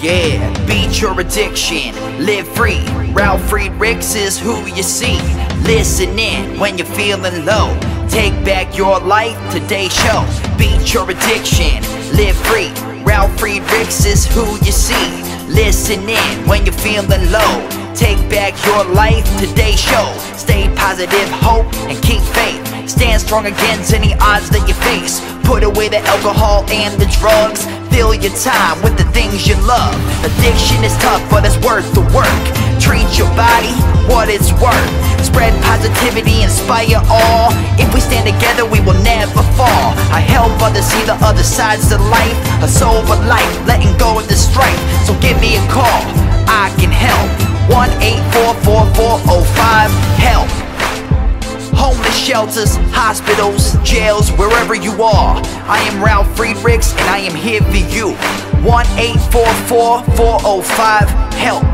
Yeah, beat your addiction, live free. Ralf Friedrichs is who you see. Listen in when you're feeling low. Take back your life, today's show. Beat your addiction, live free. Ralf Friedrichs is who you see. Listen in when you're feeling low. Take back your life, today's show. Stay positive, hope, and keep faith. Stand strong against any odds that you face. Put away the alcohol and the drugs. Fill your time with the things you love. Addiction is tough, but it's worth the work. Treat your body what it's worth. Spread positivity, inspire all. If we stand together, we will never fall. I help others see the other sides to life. A sober life, letting go of the strife. So give me a call, I can help. 1-844-4405-HELP. Homeless shelters, hospitals, jails, wherever you are. I am Ralf Friedrichs and I am here for you. 1-844-405-HELP.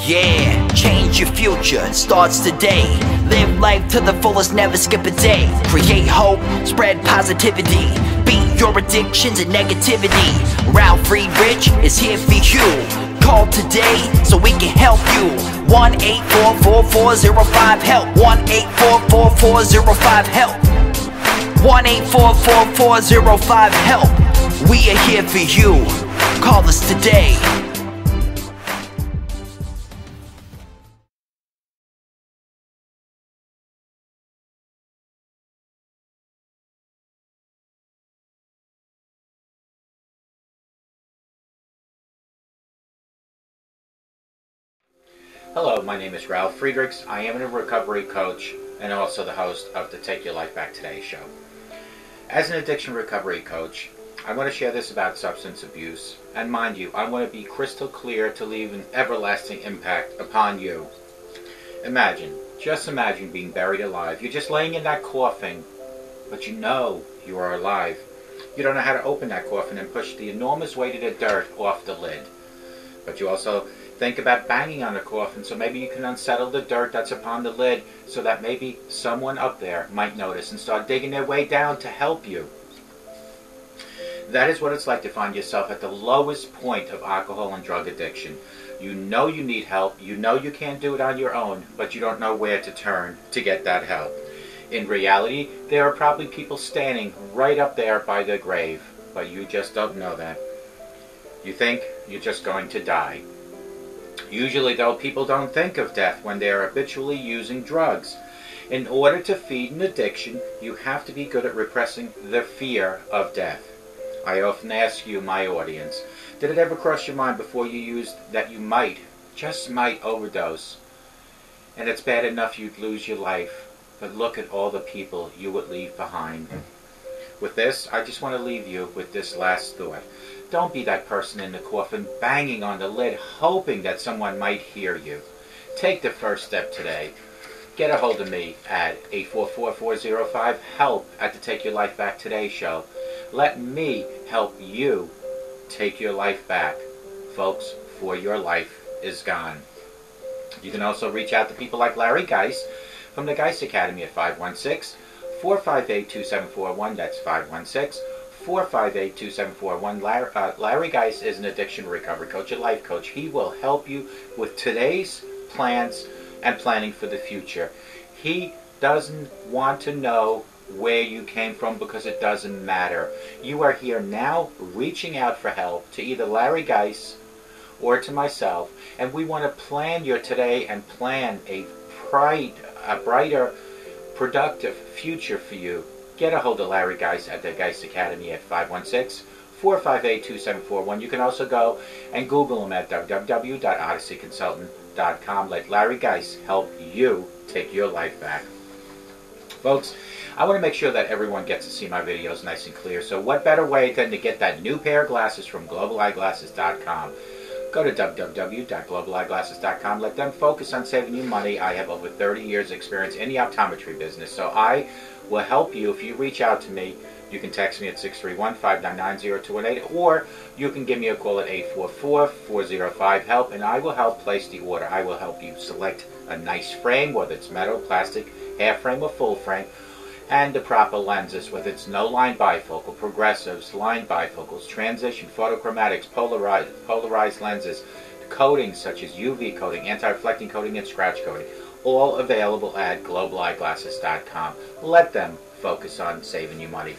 Yeah, change your future, starts today. Live life to the fullest, never skip a day. Create hope, spread positivity. Beat your addictions and negativity. Ralf Friedrichs is here for you. Call today so we can help you. 1-844-405-HELP. 1-844-405-HELP. 1-844-405-HELP. We are here for you. Call us today. Hello, my name is Ralf Friedrichs. I am a recovery coach and also the host of the Take Your Life Back Today show. As an addiction recovery coach, I want to share this about substance abuse. And mind you, I want to be crystal clear to leave an everlasting impact upon you. Just imagine being buried alive. You're just laying in that coffin, but you know you are alive. You don't know how to open that coffin and push the enormous weight of the dirt off the lid. But you also think about banging on the coffin, so maybe you can unsettle the dirt that's upon the lid so that maybe someone up there might notice and start digging their way down to help you. That is what it's like to find yourself at the lowest point of alcohol and drug addiction. You know you need help, you know you can't do it on your own, but you don't know where to turn to get that help. In reality, there are probably people standing right up there by their grave, but you just don't know that. You think you're just going to die. Usually, though, people don't think of death when they're habitually using drugs. In order to feed an addiction, you have to be good at repressing the fear of death. I often ask you, my audience, did it ever cross your mind before you used that you just might overdose? And it's bad enough you'd lose your life, but look at all the people you would leave behind. With this, I just want to leave you with this last thought. Don't be that person in the coffin banging on the lid hoping that someone might hear you. Take the first step today. Get a hold of me at 844-405-HELP at the Take Your Life Back Today show. Let me help you take your life back. Folks, for your life is gone. You can also reach out to people like Larry Geis from the Geis Academy at 516-458-2741. That's 516-458-2741. Larry Geis is an addiction recovery coach, a life coach. He will help you with today's plans and planning for the future. He doesn't want to know where you came from because it doesn't matter. You are here now reaching out for help to either Larry Geis or to myself, and we want to plan your today and plan a brighter, productive future for you. Get a hold of Larry Geis at the Geis Academy at 516-458-2741. You can also go and Google him at www.odysseyconsultant.com. Let Larry Geis help you take your life back. Folks, I want to make sure that everyone gets to see my videos nice and clear. So what better way than to get that new pair of glasses from globaleyeglasses.com. Go to www.globaleyeglasses.com. Let them focus on saving you money. I have over 30 years experience in the optometry business, so I will help you. If you reach out to me, you can text me at 631-599-0218, or you can give me a call at 844-405-HELP, and I will help place the order. I will help you select a nice frame, whether it's metal, plastic, half frame, or full frame, and the proper lenses, whether it's no-line bifocal, progressives, line bifocals, transition, photochromatics, polarized lenses, coatings such as UV coating, anti-reflecting coating, and scratch coating, all available at globaleyeglasses.com. Let them focus on saving you money.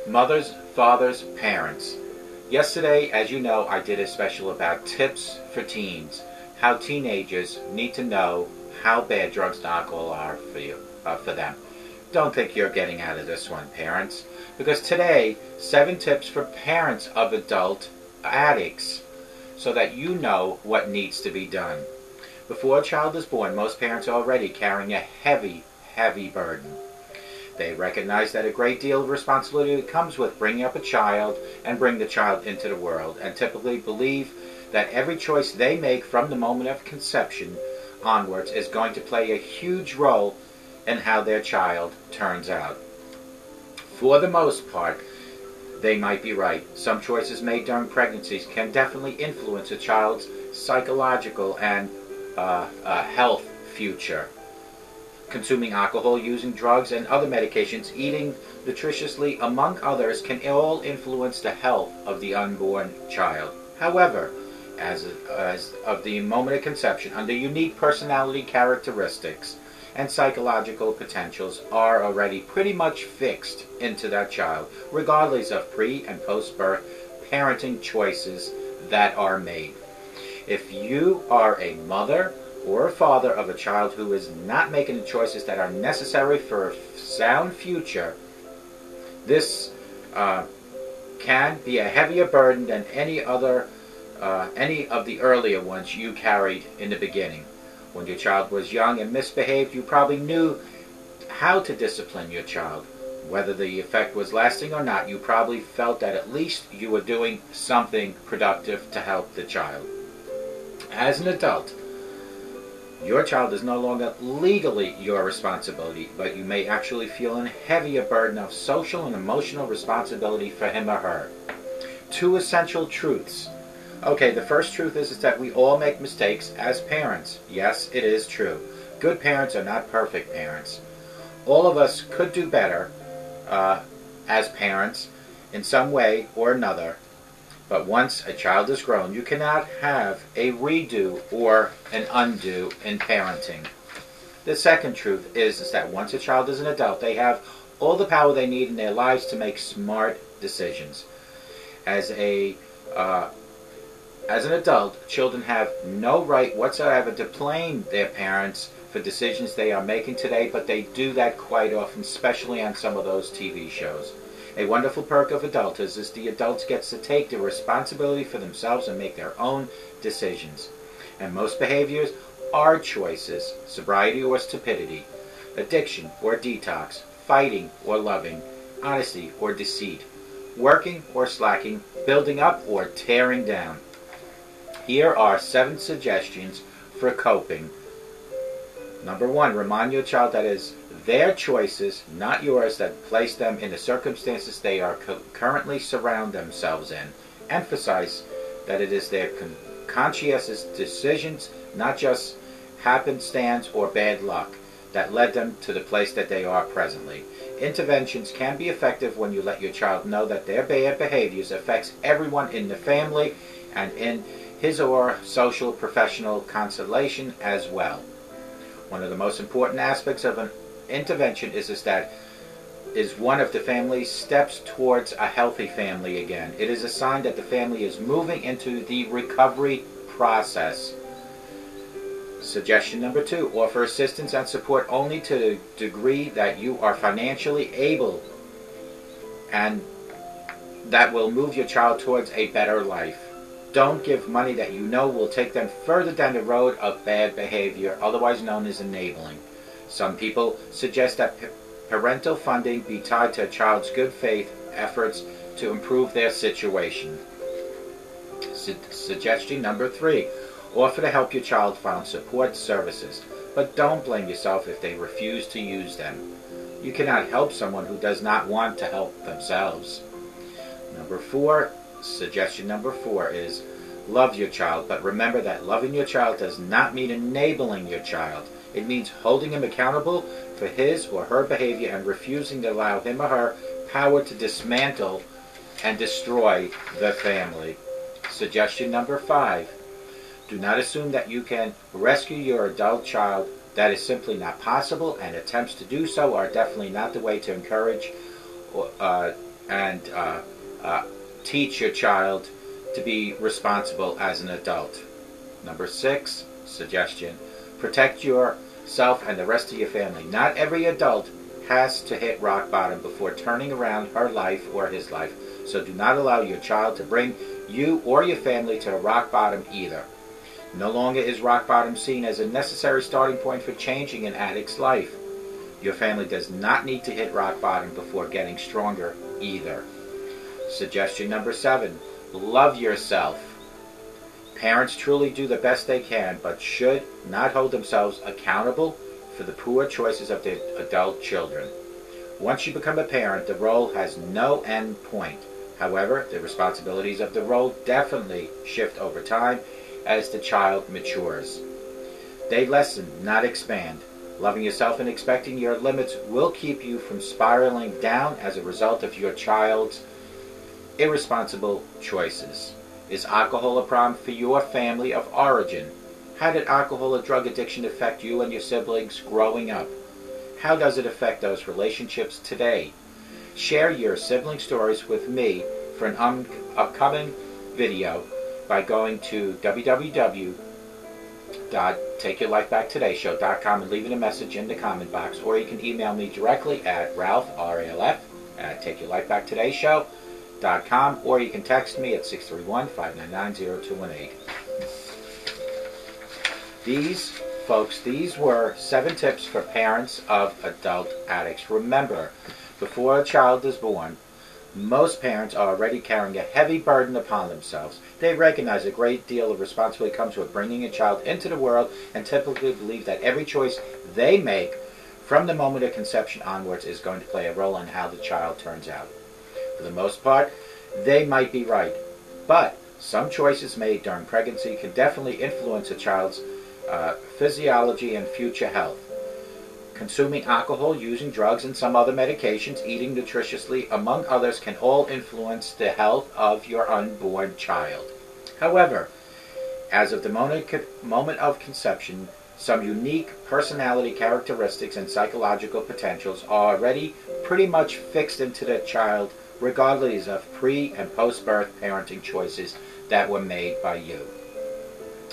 Mothers, fathers, parents. Yesterday, as you know, I did a special about tips for teens, how teenagers need to know how bad drugs and alcohol are for them. Don't think you're getting out of this one, parents, because today, 7 tips for parents of adult addicts so that you know what needs to be done. Before a child is born, most parents are already carrying a heavy, heavy burden. They recognize that a great deal of responsibility comes with bringing up a child and bring the child into the world, and typically believe that every choice they make from the moment of conception onwards is going to play a huge role in how their child turns out. For the most part, they might be right. Some choices made during pregnancies can definitely influence a child's psychological and health future. Consuming alcohol, using drugs and other medications, eating nutritiously, among others, can all influence the health of the unborn child. However, as of the moment of conception, under unique personality characteristics and psychological potentials are already pretty much fixed into that child, regardless of pre- and post-birth parenting choices that are made. If you are a mother or a father of a child who is not making the choices that are necessary for a sound future, this can be a heavier burden than any of the earlier ones you carried in the beginning. When your child was young and misbehaved, you probably knew how to discipline your child. Whether the effect was lasting or not, you probably felt that at least you were doing something productive to help the child. As an adult, your child is no longer legally your responsibility, but you may actually feel a heavier burden of social and emotional responsibility for him or her. Two essential truths. Okay, the first truth is that we all make mistakes as parents. Yes, it is true. Good parents are not perfect parents. All of us could do better as parents in some way or another. But once a child is grown, you cannot have a redo or an undo in parenting. The second truth is that once a child is an adult, they have all the power they need in their lives to make smart decisions. As an adult, children have no right whatsoever to blame their parents for decisions they are making today, but they do that quite often, especially on some of those TV shows. A wonderful perk of adulthood is the adults gets to take the responsibility for themselves and make their own decisions. And most behaviors are choices: sobriety or stupidity, addiction or detox, fighting or loving, honesty or deceit, working or slacking, building up or tearing down. Here are 7 suggestions for coping. Number 1, remind your child that it is their choices, not yours, that place them in the circumstances they are currently surround themselves in. Emphasize that it is their conscientious decisions, not just happenstance or bad luck, that led them to the place that they are presently. Interventions can be effective when you let your child know that their bad behaviors affects everyone in the family and in his or social professional constellation as well. One of the most important aspects of an intervention is one of the family's steps towards a healthy family again. It is a sign that the family is moving into the recovery process. Suggestion number 2, offer assistance and support only to the degree that you are financially able, and that will move your child towards a better life. Don't give money that you know will take them further down the road of bad behavior, otherwise known as enabling. Some people suggest that parental funding be tied to a child's good faith efforts to improve their situation. Suggestion number 3, offer to help your child find support services, but don't blame yourself if they refuse to use them. You cannot help someone who does not want to help themselves. Suggestion number 4 is love your child, but remember that loving your child does not mean enabling your child. It means holding him accountable for his or her behavior and refusing to allow him or her power to dismantle and destroy the family. Suggestion number 5. Do not assume that you can rescue your adult child. That is simply not possible, and attempts to do so are definitely not the way to encourage and teach your child to be responsible as an adult. Number 6 suggestion, protect yourself and the rest of your family. Not every adult has to hit rock bottom before turning around her life or his life, so do not allow your child to bring you or your family to a rock bottom either. No longer is rock bottom seen as a necessary starting point for changing an addict's life. Your family does not need to hit rock bottom before getting stronger either. Suggestion number 7, love yourself. Parents truly do the best they can, but should not hold themselves accountable for the poor choices of their adult children. Once you become a parent, the role has no end point. However, the responsibilities of the role definitely shift over time as the child matures. They lessen, not expand. Loving yourself and expecting your limits will keep you from spiraling down as a result of your child's irresponsible choices. Is alcohol a problem for your family of origin? How did alcohol or drug addiction affect you and your siblings growing up? How does it affect those relationships today? Share your sibling stories with me for an upcoming video by going to www.takeyourlifebacktodayShow.com and leaving a message in the comment box, or you can email me directly at Ralf, R-A-L-F, at takeyourlifebacktodayShow.com, or you can text me at 631-599-0218. These were 7 tips for parents of adult addicts. Remember, before a child is born, most parents are already carrying a heavy burden upon themselves. They recognize a great deal of responsibility comes with bringing a child into the world and typically believe that every choice they make from the moment of conception onwards is going to play a role in how the child turns out. For the most part, they might be right, but some choices made during pregnancy can definitely influence a child's physiology and future health. Consuming alcohol, using drugs, and some other medications, eating nutritiously, among others, can all influence the health of your unborn child. However, as of the moment of conception, some unique personality characteristics and psychological potentials are already pretty much fixed into the child, regardless of pre- and post-birth parenting choices that were made by you.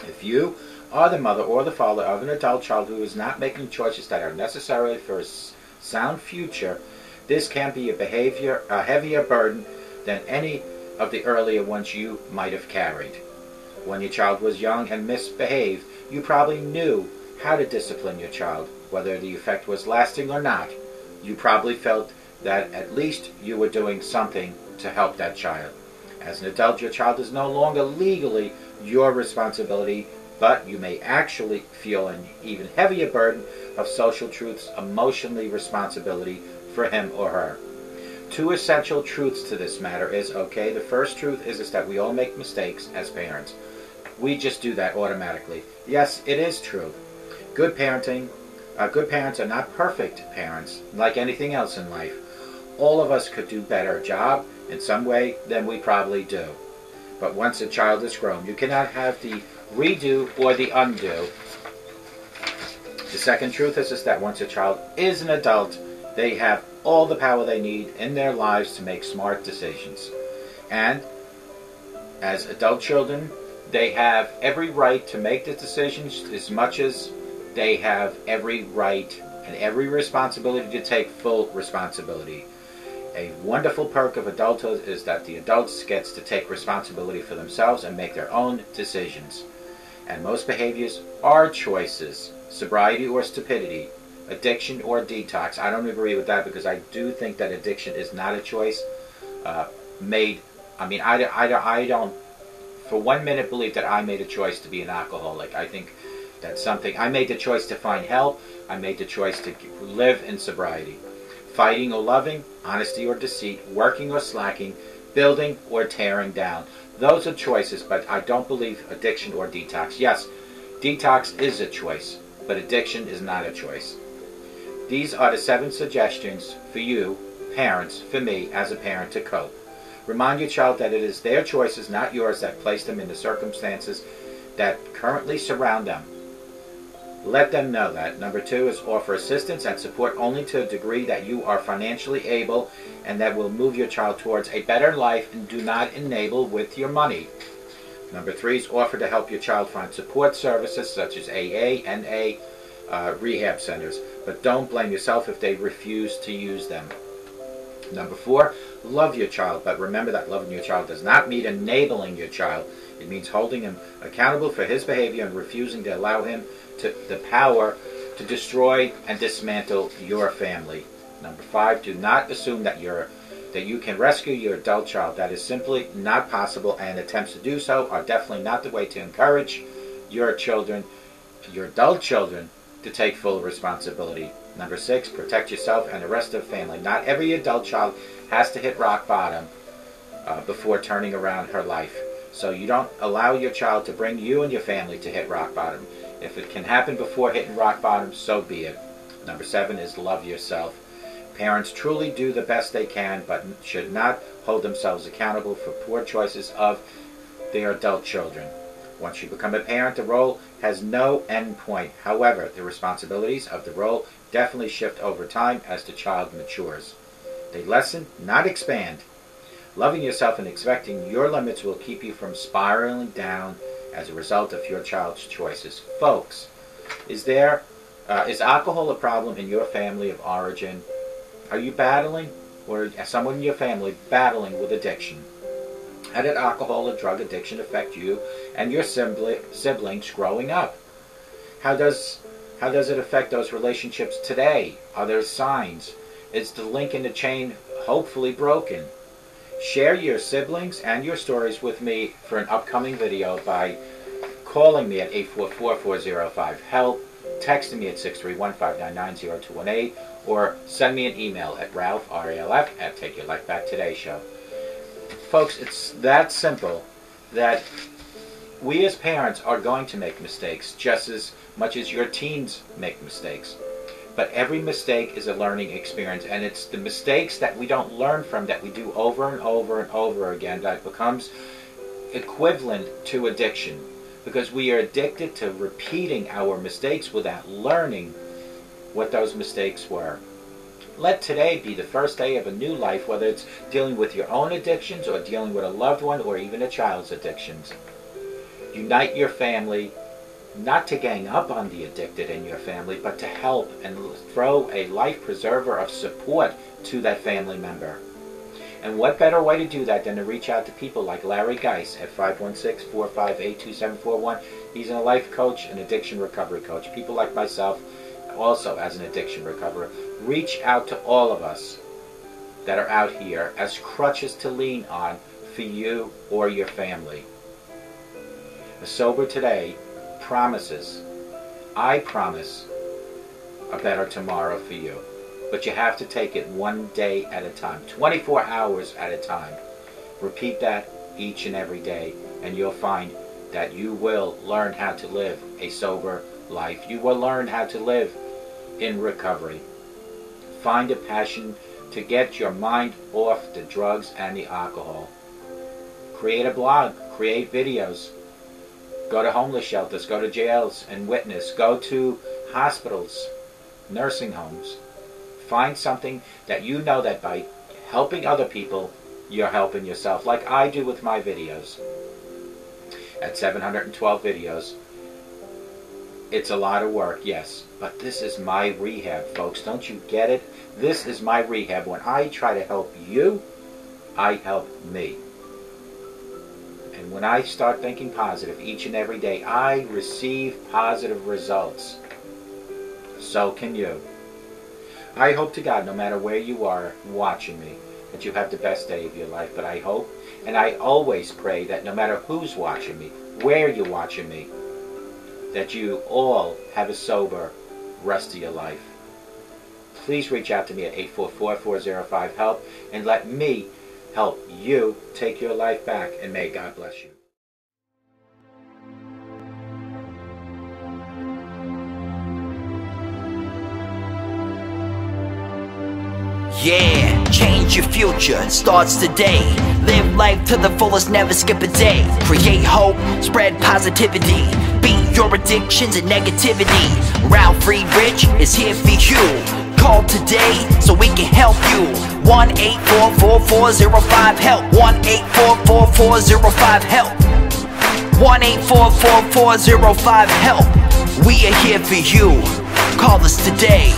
If you are the mother or the father of an adult child who is not making choices that are necessary for a sound future, this can be a heavier burden than any of the earlier ones you might have carried. When your child was young and misbehaved, you probably knew how to discipline your child. Whether the effect was lasting or not, you probably felt that at least you were doing something to help that child. As an adult, your child is no longer legally your responsibility, but you may actually feel an even heavier burden of social truth's emotionally responsibility for him or her. 2 essential truths to this matter is, okay, the first truth is that we all make mistakes as parents. We just do that automatically. Yes, it is true. Good parents are not perfect parents, like anything else in life. All of us could do a better job in some way than we probably do. But once a child is grown, you cannot have the redo or the undo. The second truth is that once a child is an adult, they have all the power they need in their lives to make smart decisions. And as adult children, they have every right to make the decisions as much as they have every right and every responsibility to take full responsibility. A wonderful perk of adulthood is that the adults gets to take responsibility for themselves and make their own decisions. And most behaviors are choices, sobriety or stupidity, addiction or detox. I don't agree with that because I do think that addiction is not a choice I don't for 1 minute believe that I made a choice to be an alcoholic. I think that's something, I made the choice to find help, I made the choice to live in sobriety. Fighting or loving, honesty or deceit, working or slacking, building or tearing down. Those are choices, but I don't believe addiction or detox. Yes, detox is a choice, but addiction is not a choice. These are the 7 suggestions for you, parents, for me as a parent to cope. Remind your child that it is their choices, not yours, that place them in the circumstances that currently surround them. Let them know that. Number 2 is offer assistance and support only to a degree that you are financially able and that will move your child towards a better life, and do not enable with your money. Number 3 is offer to help your child find support services such as AA, NA, rehab centers, but don't blame yourself if they refuse to use them. Number 4, love your child, but remember that loving your child does not mean enabling your child. It means holding him accountable for his behavior and refusing to allow him the power to destroy and dismantle your family. Number 5, do not assume that you can rescue your adult child. That is simply not possible, and attempts to do so are definitely not the way to encourage your children, your adult children, to take full responsibility. Number 6, protect yourself and the rest of the family. Not every adult child has to hit rock bottom before turning around her life. So you don't allow your child to bring you and your family to hit rock bottom. If it can happen before hitting rock bottom, so be it. Number 7 is love yourself. Parents truly do the best they can, but should not hold themselves accountable for poor choices of their adult children. Once you become a parent, the role has no end point. However, the responsibilities of the role definitely shift over time as the child matures. They lessen, not expand. Loving yourself and expecting your limits will keep you from spiraling down as a result of your child's choices. Folks, is alcohol a problem in your family of origin? Are you battling, or is someone in your family battling with addiction? How did alcohol or drug addiction affect you and your siblings growing up? How does it affect those relationships today? Are there signs? Is the link in the chain hopefully broken? Share your siblings and your stories with me for an upcoming video by calling me at 844-405-HELP, texting me at 631-599-0218, or send me an email at Ralf, R-A-L-F, at Take Your Life Back Today Show. Folks, it's that simple that we as parents are going to make mistakes just as much as your teens make mistakes. But every mistake is a learning experience, and it's the mistakes that we don't learn from that we do over and over and over again that becomes equivalent to addiction, because we are addicted to repeating our mistakes without learning what those mistakes were. Let today be the first day of a new life, whether it's dealing with your own addictions or dealing with a loved one or even a child's addictions. Unite your family, not to gang up on the addicted in your family, but to help and throw a life preserver of support to that family member. And what better way to do that than to reach out to people like Larry Geis at 516-458-2741. He's a life coach, an addiction recovery coach. People like myself, also as an addiction recoverer. Reach out to all of us that are out here as crutches to lean on for you or your family. A sober today promises, I promise, a better tomorrow for you. But you have to take it one day at a time, 24 hours at a time. Repeat that each and every day, and you'll find that you will learn how to live a sober life. You will learn how to live in recovery. Find a passion to get your mind off the drugs and the alcohol. Create a blog, create videos. Go to homeless shelters, go to jails and witness. Go to hospitals, nursing homes. Find something that you know that by helping other people, you're helping yourself, like I do with my videos. At 712 videos, it's a lot of work, yes, but this is my rehab, folks. Don't you get it? This is my rehab. When I try to help you, I help me. And when I start thinking positive each and every day, I receive positive results. So can you. I hope to God, no matter where you are watching me, that you have the best day of your life. But I hope, and I always pray, that no matter who's watching me, where you're watching me, that you all have a sober rest of your life. Please reach out to me at 844-405-HELP and let me help you take your life back, and may God bless you. Yeah, change your future, starts today. Live life to the fullest, never skip a day. Create hope, spread positivity. Beat your addictions and negativity. Ralf Friedrichs is here for you. Call today so we can help you. 1-844-405-HELP. 1-844-405-HELP. 1-844-405-HELP. We are here for you. Call us today.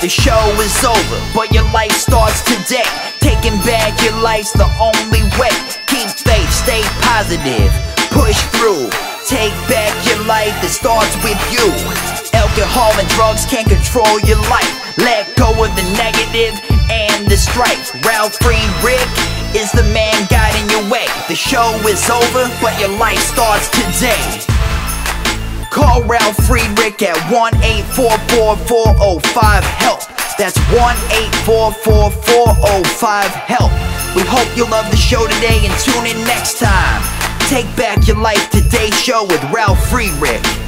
The show is over, but your life starts today. Taking back your life's the only way. Keep faith, stay positive, push through. Take back your life, it starts with you. Alcohol and drugs can't control your life. Let go of the negative and the strife. Ralf Friedrichs is the man guiding your way. The show is over, but your life starts today. Call Ralf Friedrichs at 1-844-405-HELP. That's 1-844-405-HELP. We hope you love the show today and tune in next time. Take back your life, today's show with Ralf Friedrichs.